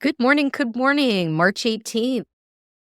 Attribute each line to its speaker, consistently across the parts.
Speaker 1: Good morning, March 18th,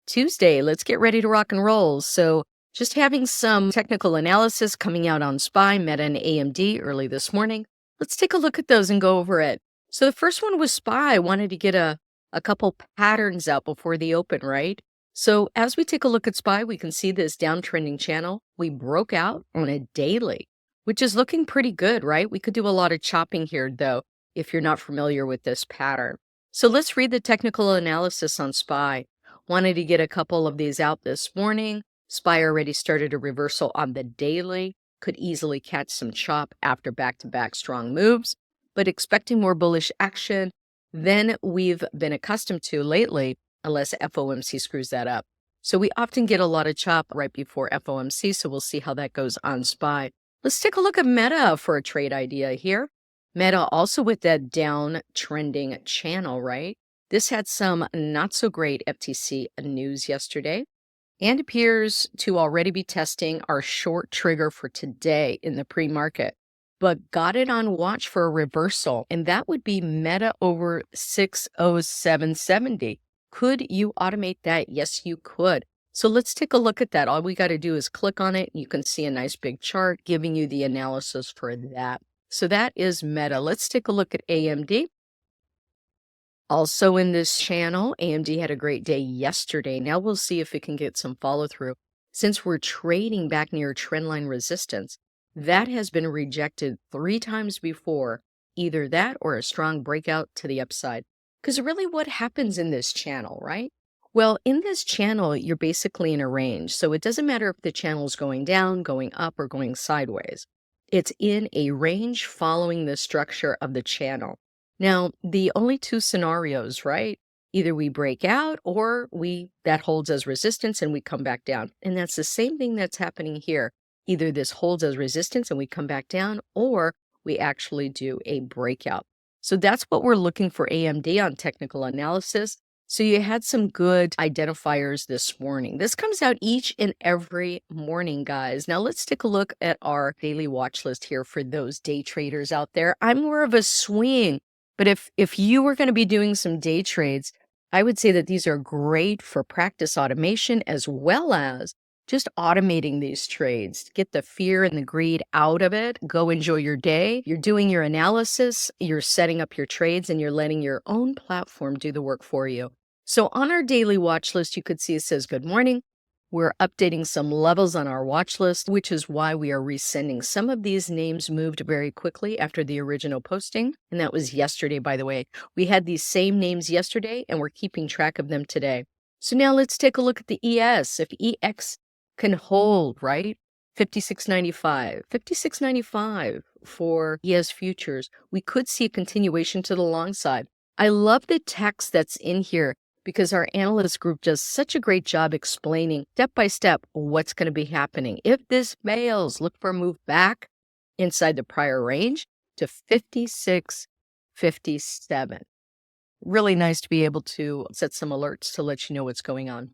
Speaker 1: Tuesday. Let's get ready to rock and roll. So, just having some technical analysis coming out on SPY, Meta, and AMD early this morning. Let's take a look at those and go over it. So, the first one was SPY. I wanted to get a couple patterns out before the open, right? So, as we take a look at SPY, we can see this downtrending channel. We broke out on a daily, which is looking pretty good, right? We could do a lot of chopping here, though, if you're not familiar with this pattern. So let's read the technical analysis on SPY. Wanted to get a couple of these out this morning. SPY already started a reversal on the daily. Could easily catch some chop after back-to-back strong moves, but expecting more bullish action than we've been accustomed to lately, unless FOMC screws that up. So we often get a lot of chop right before FOMC, so we'll see how that goes on SPY. Let's take a look at Meta for a trade idea here. Meta also with that down trending channel, right? This had some not so great FTC news yesterday and appears to already be testing our short trigger for today in the pre-market, but got it on watch for a reversal, and that would be Meta over 60770. Could you automate that? Yes, you could. So let's take a look at that. All we got to do is click on it. You can see a nice big chart giving you the analysis for that. So that is Meta. Let's take a look at AMD. Also in this channel, AMD had a great day yesterday. Now we'll see if it can get some follow through. Since we're trading back near trendline resistance, that has been rejected 3 times before, either that or a strong breakout to the upside. Because really what happens in this channel, right? Well, in this channel, you're basically in a range. So it doesn't matter if the channel is going down, going up, or going sideways. It's in a range following the structure of the channel. Now, the only 2 scenarios, right? Either we break out or that holds as resistance and we come back down. And that's the same thing that's happening here. Either this holds as resistance and we come back down, or we actually do a breakout. So that's what we're looking for AMD on technical analysis. So you had some good identifiers this morning. This comes out each and every morning, guys. Now let's take a look at our daily watch list here for those day traders out there. I'm more of a swing, but if you were going to be doing some day trades, I would say that these are great for practice automation as well as just automating these trades. Get the fear and the greed out of it. Go enjoy your day. You're doing your analysis, you're setting up your trades, and you're letting your own platform do the work for you. So on our daily watch list, you could see it says, good morning. We're updating some levels on our watch list, which is why we are resending. Some of these names moved very quickly after the original posting, and that was yesterday, by the way. We had these same names yesterday, and we're keeping track of them today. So now let's take a look at the ES. If EX can hold, right? 56.95 for ES futures. We could see a continuation to the long side. I love the text that's in here because our analyst group does such a great job explaining step by step what's going to be happening. If this fails, look for a move back inside the prior range to 56.57. Really nice to be able to set some alerts to let you know what's going on.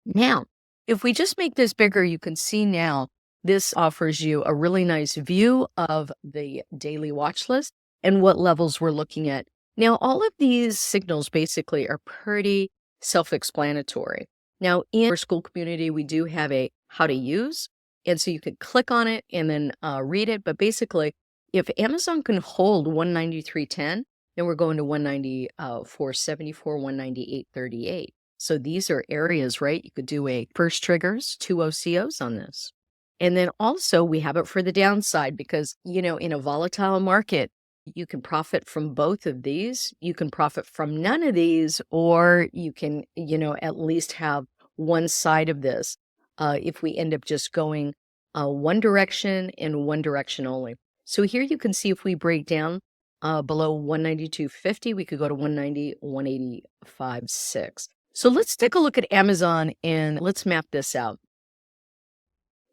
Speaker 1: Now, if we just make this bigger, you can see now this offers you a really nice view of the daily watch list and what levels we're looking at. Now, all of these signals basically are pretty self-explanatory. Now, in our SKOOL community, we do have a how to use, and so you could click on it and then read it. But basically, if Amazon can hold 193.10, then we're going to 194.74, 198.38. So these are areas, right? You could do a first triggers, 2 OCOs on this. And then also we have it for the downside because, in a volatile market, you can profit from both of these. You can profit from none of these, or you can, at least have one side of this if we end up just going one direction and one direction only. So here you can see if we break down below 192.50, we could go to 190, 185.6. So let's take a look at Amazon and let's map this out.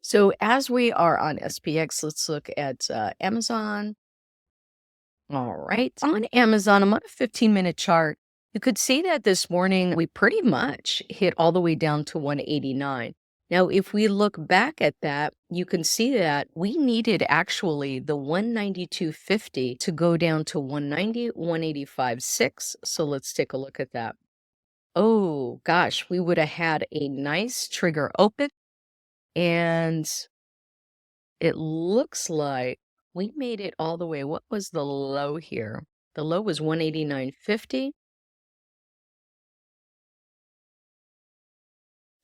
Speaker 1: So as we are on SPX, let's look at Amazon. All right, on Amazon, I'm on a 15-minute chart. You could see that this morning we pretty much hit all the way down to 189. Now, if we look back at that, you can see that we needed actually the 192.50 to go down to 190, 185.6. So let's take a look at that. Oh gosh, we would have had a nice trigger open, and it looks like we made it all the way. What was the low here? The low was 189.50.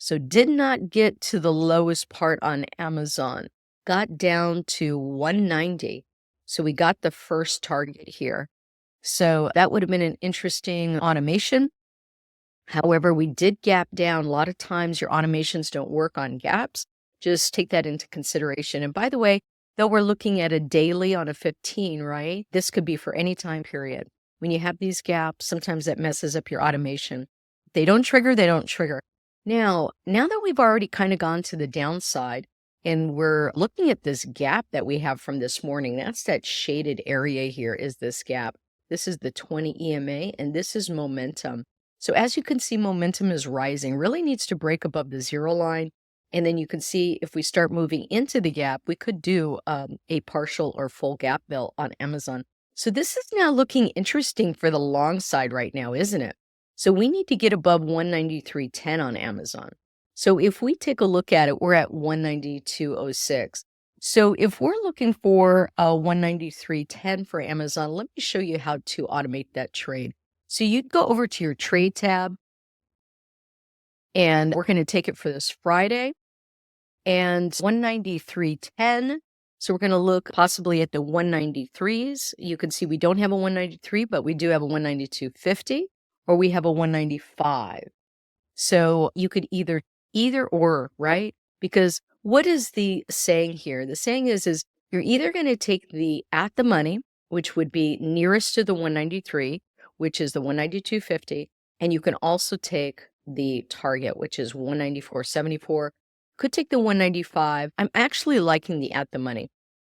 Speaker 1: So did not get to the lowest part on Amazon. Got down to 190. So we got the first target here. So that would have been an interesting automation. However, we did gap down. A lot of times your automations don't work on gaps. Just take that into consideration. And by the way, though we're looking at a daily on a 15, right? This could be for any time period. When you have these gaps, sometimes that messes up your automation. If they don't trigger, they don't trigger. Now that we've already kind of gone to the downside and we're looking at this gap that we have from this morning, that's that shaded area here is this gap. This is the 20 EMA and this is momentum. So as you can see, momentum is rising, really needs to break above the zero line. And then you can see if we start moving into the gap, we could do a partial or full gap fill on Amazon. So this is now looking interesting for the long side right now, isn't it? So we need to get above 193.10 on Amazon. So if we take a look at it, we're at 192.06. So if we're looking for 193.10 for Amazon, let me show you how to automate that trade. So you'd go over to your trade tab, and we're going to take it for this Friday and 193.10. So we're going to look possibly at the 193s. You can see we don't have a 193, but we do have a 192.50 or we have a 195. So you could either or, right? Because what is the saying here? The saying is you're either going to take the at the money, which would be nearest to the 193, which is the 192.50, and you can also take the target, which is 194.74. Could take the 195. I'm actually liking the at the money.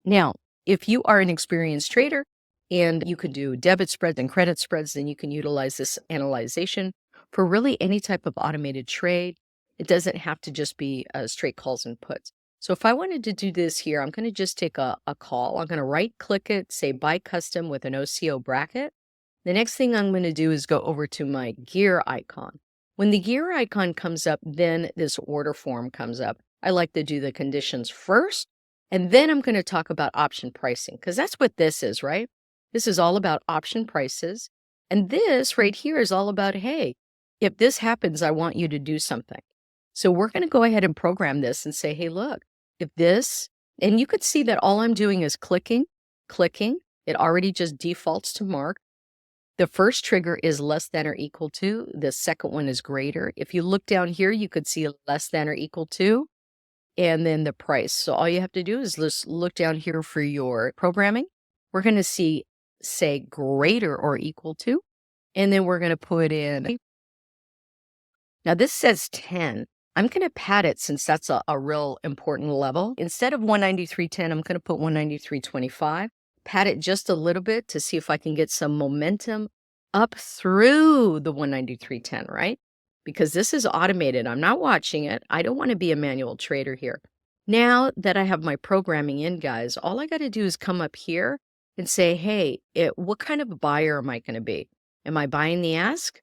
Speaker 1: Now, if you are an experienced trader and you can do debit spreads and credit spreads, then you can utilize this analyzation for really any type of automated trade. It doesn't have to just be straight calls and puts. So if I wanted to do this here, I'm going to just take a call. I'm going to right click it, say buy custom with an OCO bracket. The next thing I'm going to do is go over to my gear icon. When the gear icon comes up, then this order form comes up. I like to do the conditions first, and then I'm going to talk about option pricing because that's what this is, right? This is all about option prices. And this right here is all about, hey, if this happens, I want you to do something. So we're going to go ahead and program this and say, hey, look, if this, and you could see that all I'm doing is clicking. It already just defaults to mark. The first trigger is less than or equal to. The second one is greater. If you look down here, you could see less than or equal to, and then the price. So all you have to do is just look down here for your programming. We're going to see, say, greater or equal to, and then we're going to put in. Now this says 10. I'm going to pad it since that's a real important level. Instead of 193.10, I'm going to put 193.25. Pat it just a little bit to see if I can get some momentum up through the 193.10, right? Because this is automated. I'm not watching it. I don't want to be a manual trader here. Now that I have my programming in, guys, all I got to do is come up here and say, hey, what kind of a buyer am I going to be? Am I buying the ask?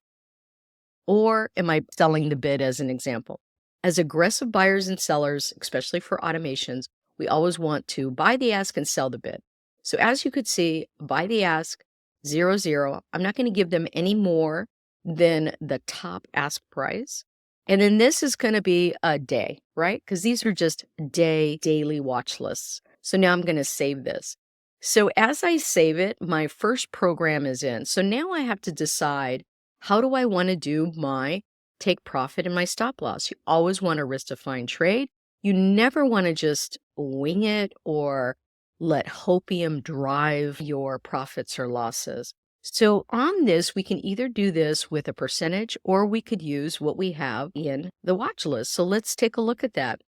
Speaker 1: Or am I selling the bid as an example? As aggressive buyers and sellers, especially for automations, we always want to buy the ask and sell the bid. So as you could see, buy the ask, 0. I'm not going to give them any more than the top ask price. And then this is going to be a day, right? Because these are just daily watch lists. So now I'm going to save this. So as I save it, my first program is in. So now I have to decide, how do I want to do my take profit and my stop loss? You always want a risk-defined trade. You never want to just wing it or let hopium drive your profits or losses. So on this, we can either do this with a percentage or we could use what we have in the watch list. So let's take a look at that.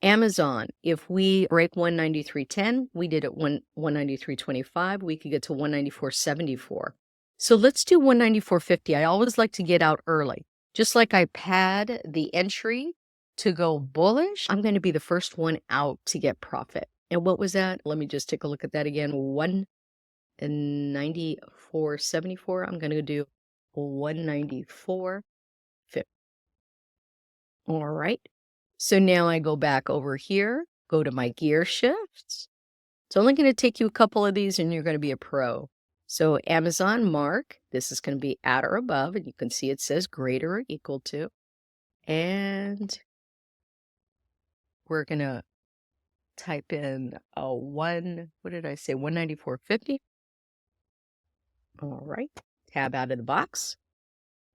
Speaker 1: Amazon, if we break 193.10, we did at 193.25, we could get to 194.74. So let's do 194.50. I always like to get out early. Just like I pad the entry to go bullish, I'm going to be the first one out to get profit. And what was that? Let me just take a look at that again. 194.74. I'm going to do 194.50. All right. So now I go back over here, go to my gear shifts. It's only going to take you a couple of these and you're going to be a pro. So Amazon mark, this is going to be at or above, and you can see it says greater or equal to. And we're going to type in a what did I say? 194.50. All right. Tab out of the box.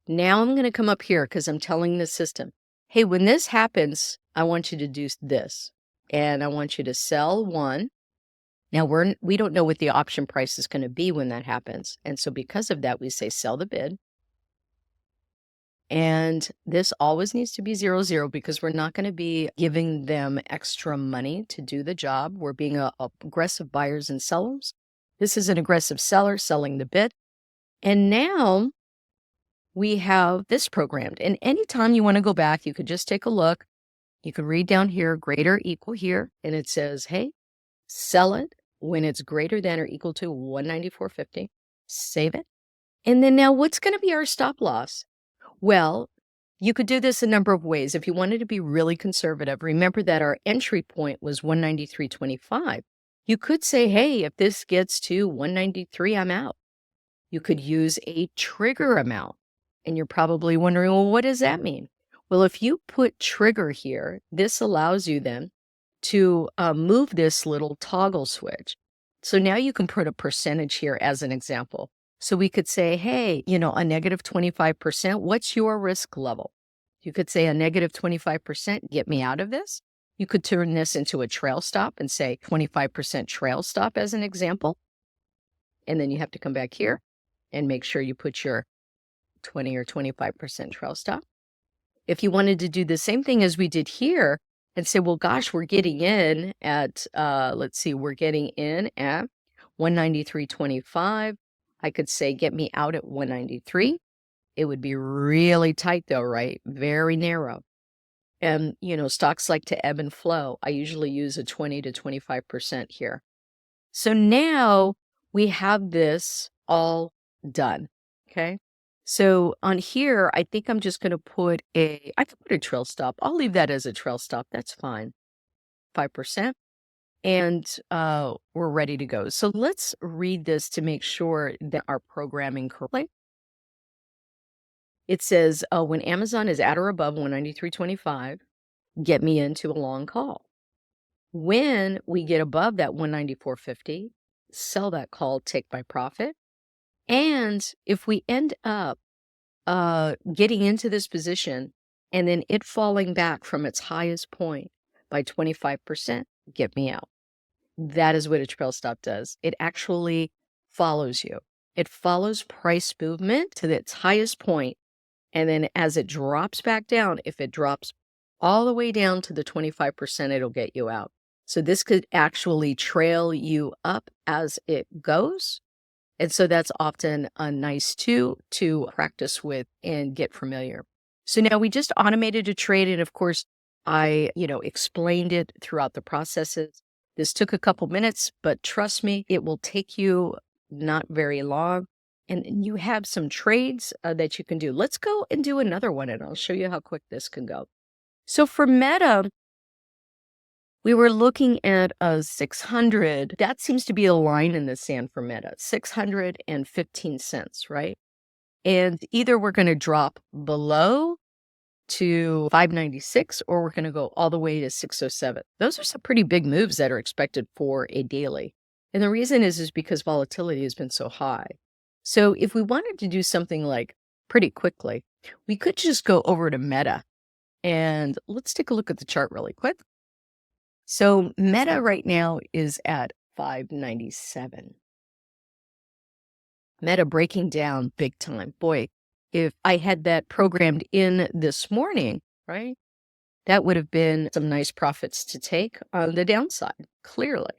Speaker 1: Now I'm going to come up here because I'm telling the system, hey, when this happens, I want you to do this. And I want you to sell one. Now we don't know what the option price is going to be when that happens. And so because of that, we say sell the bid. And this always needs to be 00 because we're not going to be giving them extra money to do the job. We're being aggressive buyers and sellers. This is an aggressive seller selling the bid. And now we have this programmed. And anytime you want to go back, you could just take a look. You can read down here, greater equal here. And it says, hey, sell it when it's greater than or equal to 194.50. Save it. And then now what's going to be our stop loss? Well, you could do this a number of ways. If you wanted to be really conservative, remember that our entry point was 193.25. You could say, hey, if this gets to 193, I'm out. You could use a trigger amount. And you're probably wondering, well, what does that mean? Well, if you put trigger here, this allows you then to move this little toggle switch. So now you can put a percentage here as an example. So we could say, hey, a negative 25%, what's your risk level? You could say a negative 25%, get me out of this. You could turn this into a trail stop and say 25% trail stop as an example. And then you have to come back here and make sure you put your 20 or 25% trail stop. If you wanted to do the same thing as we did here and say, well, gosh, we're getting in at, we're getting in at 193.25. I could say, get me out at 193. It would be really tight though, right? Very narrow. And, stocks like to ebb and flow. I usually use a 20 to 25% here. So now we have this all done. Okay. So on here, I think I'm just going to put I could put a trail stop. I'll leave that as a trail stop. That's fine. 5%. And we're ready to go. So let's read this to make sure that our programming correctly. It says, when Amazon is at or above 193.25, get me into a long call. When we get above that 194.50, sell that call, take my profit. And if we end up getting into this position and then it falling back from its highest point by 25%, get me out. That is what a trail stop does. It actually follows you. It follows price movement to its highest point, and then as it drops back down, if it drops all the way down to the 25%, it'll get you out. So this could actually trail you up as it goes. And so that's often a nice to practice with and get familiar. So now we just automated a trade. And of course, I, explained it throughout the processes. This took a couple minutes, but trust me, it will take you not very long. And you have some trades that you can do. Let's go and do another one, and I'll show you how quick this can go. So for Meta, we were looking at a 600. That seems to be a line in the sand for Meta, 615 cents, right? And either we're going to drop below to 596 or we're going to go all the way to 607. Those are some pretty big moves that are expected for a daily. And the reason is because volatility has been so high. So if we wanted to do something like pretty quickly, we could just go over to Meta. And let's take a look at the chart really quick. So Meta right now is at 597. Meta breaking down big time. Boy, if I had that programmed in this morning, right, that would have been some nice profits to take on the downside, clearly.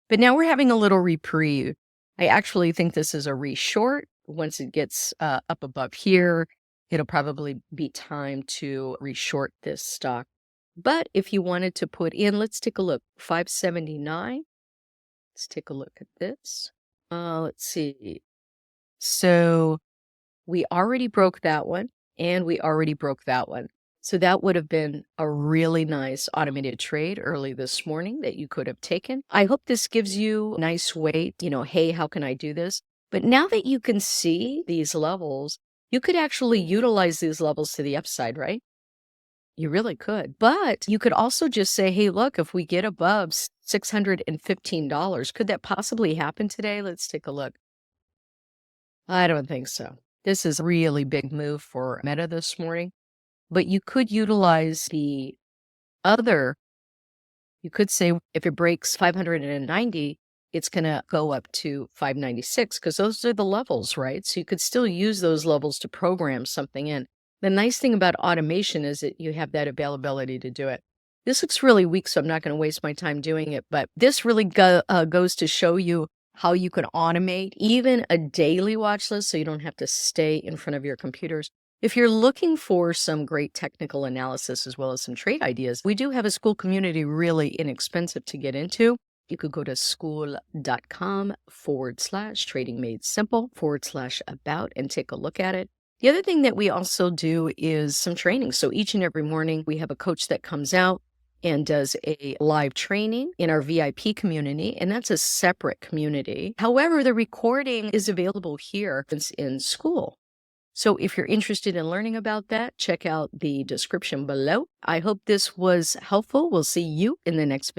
Speaker 1: But now we're having a little reprieve. I actually think this is a reshort. Once it gets up above here, it'll probably be time to reshort this stock. But if you wanted to put in, let's take a look, 579. Let's take a look at this. Let's see. So we already broke that one, and we already broke that one. So that would have been a really nice automated trade early this morning that you could have taken. I hope this gives you a nice way, hey, how can I do this? But now that you can see these levels, you could actually utilize these levels to the upside, right? You really could. But you could also just say, hey, look, if we get above $615, could that possibly happen today? Let's take a look. I don't think so. This is a really big move for Meta this morning, but you could utilize the other. You could say if it breaks 590, it's going to go up to 596 because those are the levels, right? So you could still use those levels to program something in. The nice thing about automation is that you have that availability to do it. This looks really weak, so I'm not going to waste my time doing it, but this really goes to show you how you can automate even a daily watch list so you don't have to stay in front of your computers. If you're looking for some great technical analysis as well as some trade ideas, we do have a SKOOL community really inexpensive to get into. You could go to skool.com/trading made simple/about and take a look at it. The other thing that we also do is some training. So each and every morning we have a coach that comes out and does a live training in our VIP community, and that's a separate community. However, the recording is available here in SKOOL. So if you're interested in learning about that, check out the description below. I hope this was helpful. We'll see you in the next video.